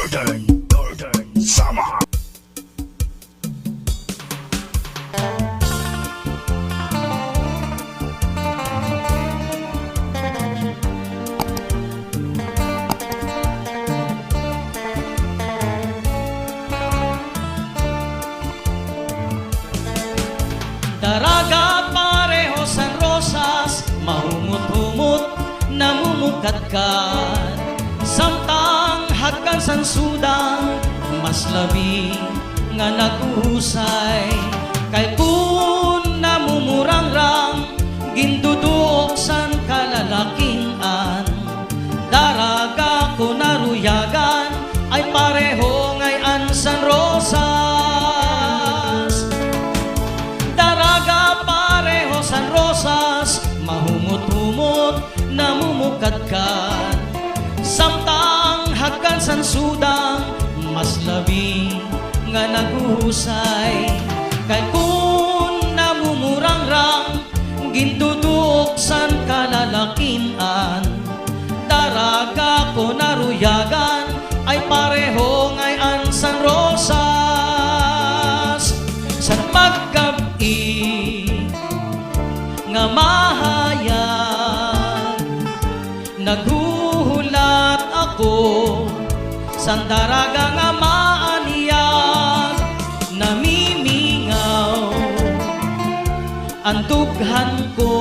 Northern Summer. Daraga pareho San Rosas, mahumot-humot, namumukadkad. Samtang hagkan San Sudang, mas labi nga nag-usay. Kay kun namumurangrang, ginduduok san kalalakingan. Daraga ko naruyagan, ay pareho ngayon San Rosas. Daraga pareho San Rosas, mahumot-humot, namumukadkad. Samtang hagkan San Sudang, mas labi nga nag-usay. Kay kun namumurangrang, gintuduok san kalalakinan. Daraga ko naruyagan, ay pareho ngayon San Rosas. San paggabi nga mahayag, naghuhulat ako san daraga nga maaniyag. Namimingaw ang dughan ko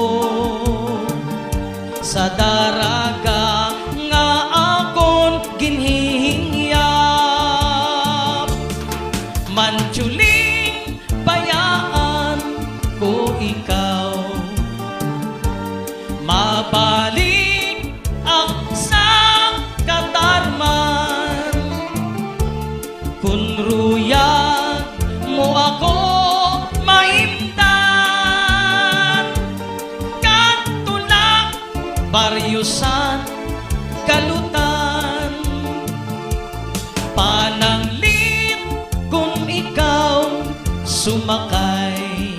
sa daraga nga akon ginhihingyap. Manchuling bayaan ko ikaw, mabalik ang sa katarman. Kung ruyag mo ako maimdan, katulak baryusan kalutan. Pananglit kung ikaw sumakay,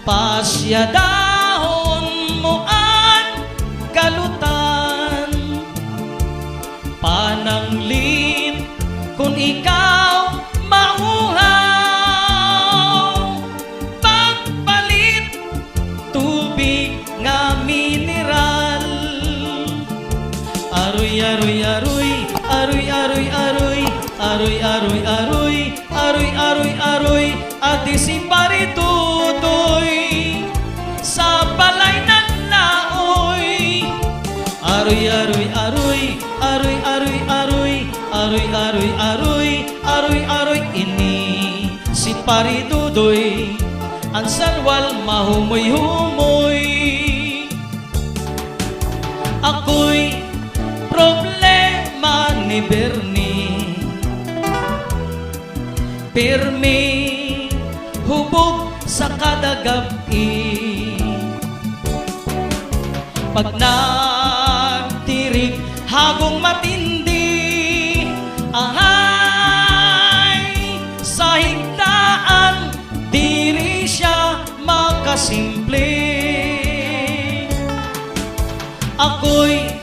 pasyadahon mo ang kalutan. Pananglit kung ikaw mauhaw, pagpalit tubig nga mineral. Aroy, aroy, aroy, aroy, aroy, aroy, aroy, aroy, aroy, aroy, aroy, aroy, ati si paritutoy sa balay ng laoy. Aroy, aroy, aroy, aroy, aroy, aroy, aroy, aroy, aroy, aroy, aroy, ini si paritutoy ang salwal mahumoy-humoy. Ako'y problema ni Bernie, pirmi hubog sa kada gabi. Pag nagtirik hagong matindi, ahay sa higdaan diri siya makasimple. Ako'y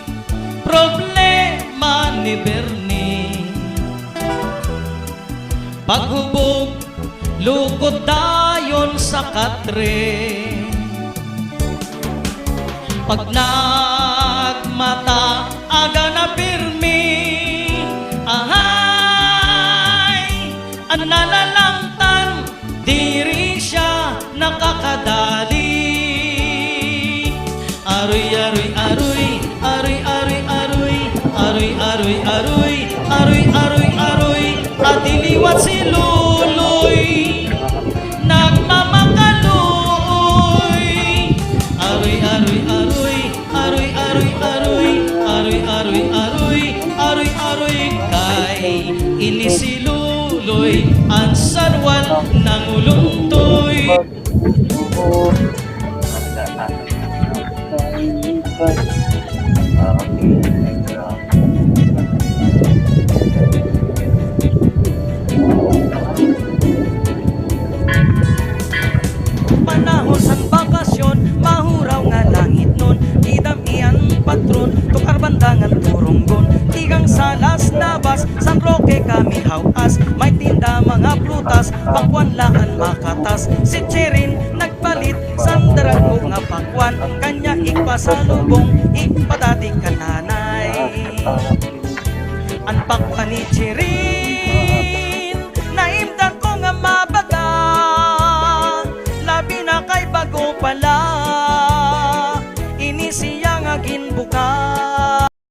problema ni Bernie, paghubog lukod dayon sa katre. Pag nagmata aga na pirmi, ahay ang nalalangtan diri siya nakakadali. Aroy, aroy, aroy, aroy, aroy, aroy, aroy, aroy, aroy, aroy, aroy, aroy, at iliwat si Luloy nagmamakaloy. Aroy, aroy, aroy, aroy, aroy, aroy, aroy, aroy, aroy, aroy, aroy, kay ini si Luloy ang sarwal ng uluntoy. Panahon sang bakasyon, mahuraw nga langit nun, idam iyan patron, tukar bandangan San Turonggon, Tigang Salas, Nabas, San Roque, Kamihaw-as, may tinda mga prutas, pakwanlaan makatas, si Cherin nagpalit, sandaran ko nga pakwan, kanya ipasalubong, ipadati ka nanay. Anpak pa ni Cherin, naimdan ko nga mabaga, labi na kay bago pala.